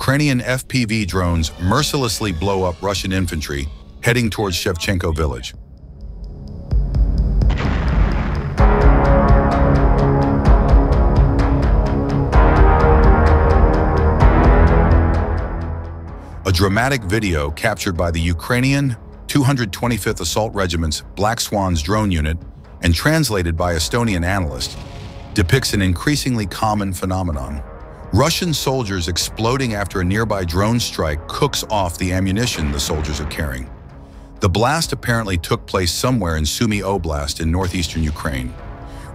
Ukrainian FPV drones mercilessly blow up Russian infantry heading towards Shevchenko village. A dramatic video captured by the Ukrainian 225th Assault Regiment's Black Swans drone unit and translated by Estonian analyst depicts an increasingly common phenomenon. Russian soldiers exploding after a nearby drone strike cooks off the ammunition the soldiers are carrying. The blast apparently took place somewhere in Sumy Oblast in northeastern Ukraine,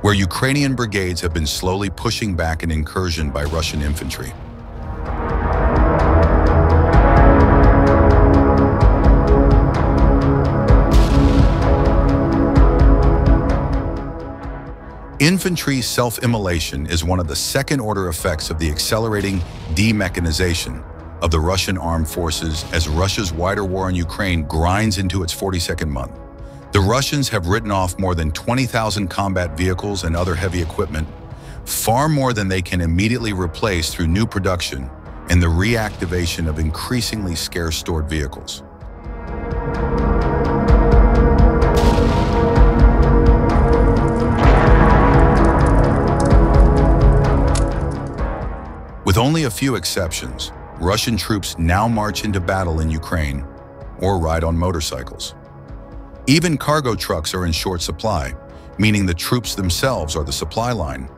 where Ukrainian brigades have been slowly pushing back an incursion by Russian infantry. Infantry self-immolation is one of the second-order effects of the accelerating demechanization of the Russian armed forces as Russia's wider war in Ukraine grinds into its 42nd month. The Russians have written off more than 20,000 combat vehicles and other heavy equipment, far more than they can immediately replace through new production and the reactivation of increasingly scarce stored vehicles. With only a few exceptions, Russian troops now march into battle in Ukraine or ride on motorcycles. Even cargo trucks are in short supply, meaning the troops themselves are the supply line.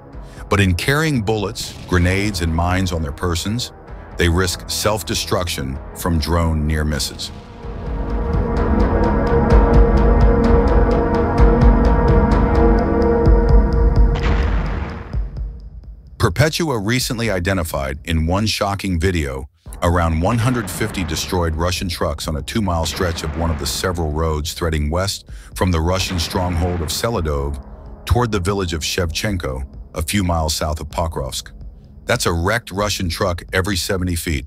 But in carrying bullets, grenades, and mines on their persons, they risk self-destruction from drone near misses. Perpetua recently identified in one shocking video around 150 destroyed Russian trucks on a 2-mile stretch of one of the several roads threading west from the Russian stronghold of Selydove toward the village of Shevchenko, a few miles south of Pokrovsk. That's a wrecked Russian truck every 70 feet.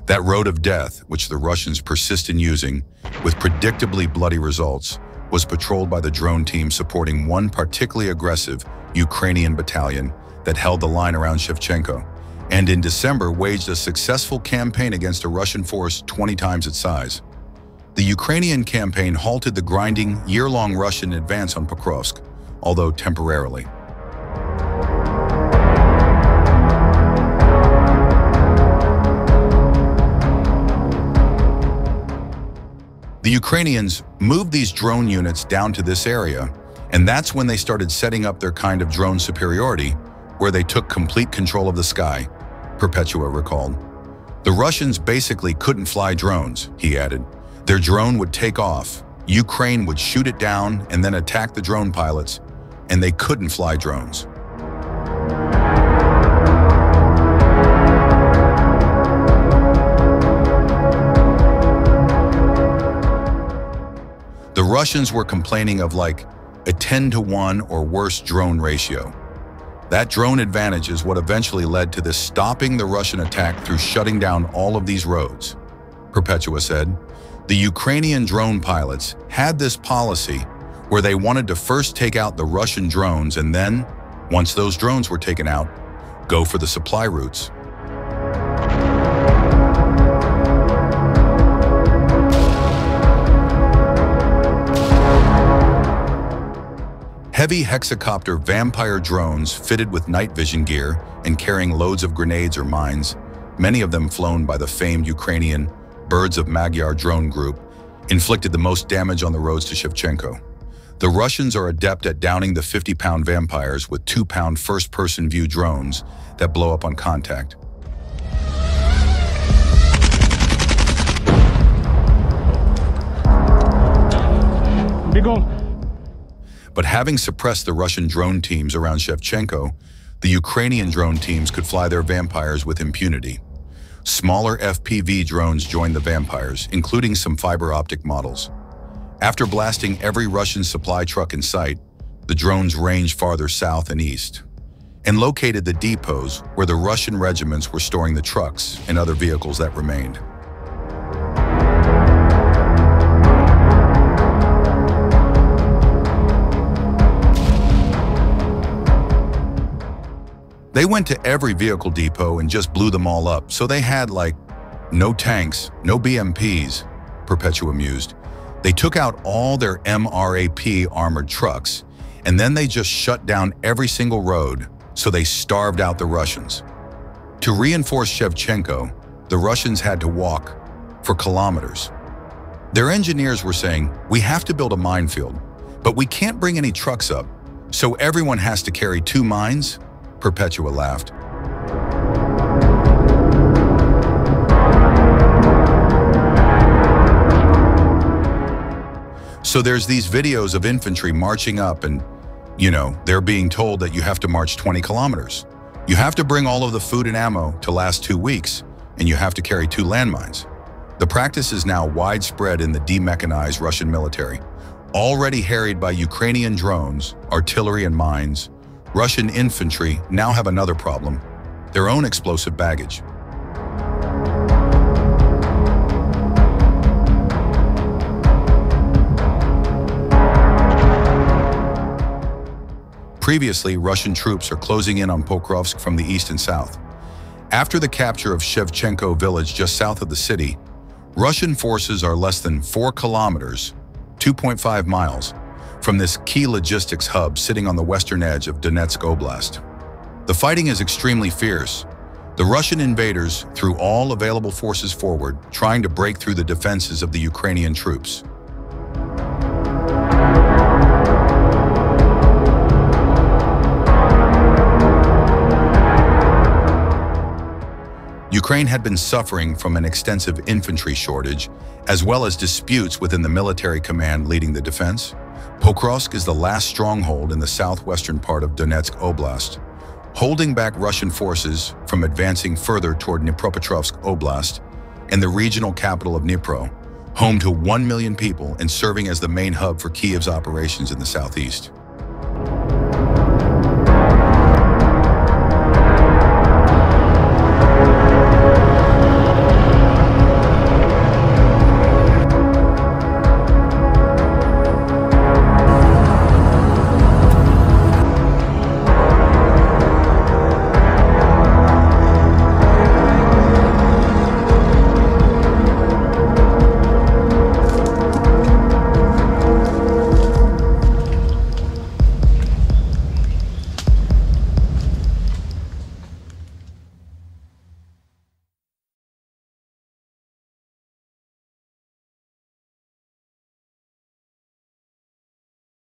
That road of death, which the Russians persist in using, with predictably bloody results, was patrolled by the drone team supporting one particularly aggressive Ukrainian battalion that held the line around Shevchenko, and in December waged a successful campaign against a Russian force 20 times its size. The Ukrainian campaign halted the grinding, year-long Russian advance on Pokrovsk, although temporarily. The Ukrainians moved these drone units down to this area, and that's when they started setting up their kind of drone superiority, where they took complete control of the sky, Perpetua recalled. The Russians basically couldn't fly drones, he added. Their drone would take off, Ukraine would shoot it down and then attack the drone pilots, and they couldn't fly drones. The Russians were complaining of like a 10-to-1 or worse drone ratio. That drone advantage is what eventually led to this stopping the Russian attack through shutting down all of these roads, Perpetua said. The Ukrainian drone pilots had this policy where they wanted to first take out the Russian drones and then, once those drones were taken out, go for the supply routes. Heavy hexacopter Vampire drones fitted with night vision gear and carrying loads of grenades or mines, many of them flown by the famed Ukrainian Birds of Magyar drone group, inflicted the most damage on the roads to Shevchenko. The Russians are adept at downing the 50-pound Vampires with 2-pound first-person view drones that blow up on contact. But having suppressed the Russian drone teams around Shevchenko, the Ukrainian drone teams could fly their Vampires with impunity. Smaller FPV drones joined the Vampires, including some fiber optic models. After blasting every Russian supply truck in sight, the drones ranged farther south and east, and located the depots where the Russian regiments were storing the trucks and other vehicles that remained. They went to every vehicle depot and just blew them all up, so they had, like, no tanks, no BMPs, Perpetua mused. They took out all their MRAP armored trucks, and then they just shut down every single road, so they starved out the Russians. To reinforce Shevchenko, the Russians had to walk for kilometers. Their engineers were saying, "We have to build a minefield, but we can't bring any trucks up, so everyone has to carry 2 mines?" Perpetua laughed. So there's these videos of infantry marching up and, they're being told that you have to march 20 kilometers. You have to bring all of the food and ammo to last 2 weeks, and you have to carry 2 landmines. The practice is now widespread in the demechanized Russian military, already harried by Ukrainian drones, artillery and mines. Russian infantry now have another problem: their own explosive baggage. Previously, Russian troops are closing in on Pokrovsk from the east and south. After the capture of Shevchenko village just south of the city, Russian forces are less than 4 kilometers, 2.5 miles, from this key logistics hub sitting on the western edge of Donetsk Oblast. The fighting is extremely fierce. The Russian invaders threw all available forces forward, trying to break through the defenses of the Ukrainian troops. Ukraine had been suffering from an extensive infantry shortage, as well as disputes within the military command leading the defense. Pokrovsk is the last stronghold in the southwestern part of Donetsk Oblast, holding back Russian forces from advancing further toward Dnipropetrovsk Oblast and the regional capital of Dnipro, home to 1 million people and serving as the main hub for Kiev's operations in the southeast.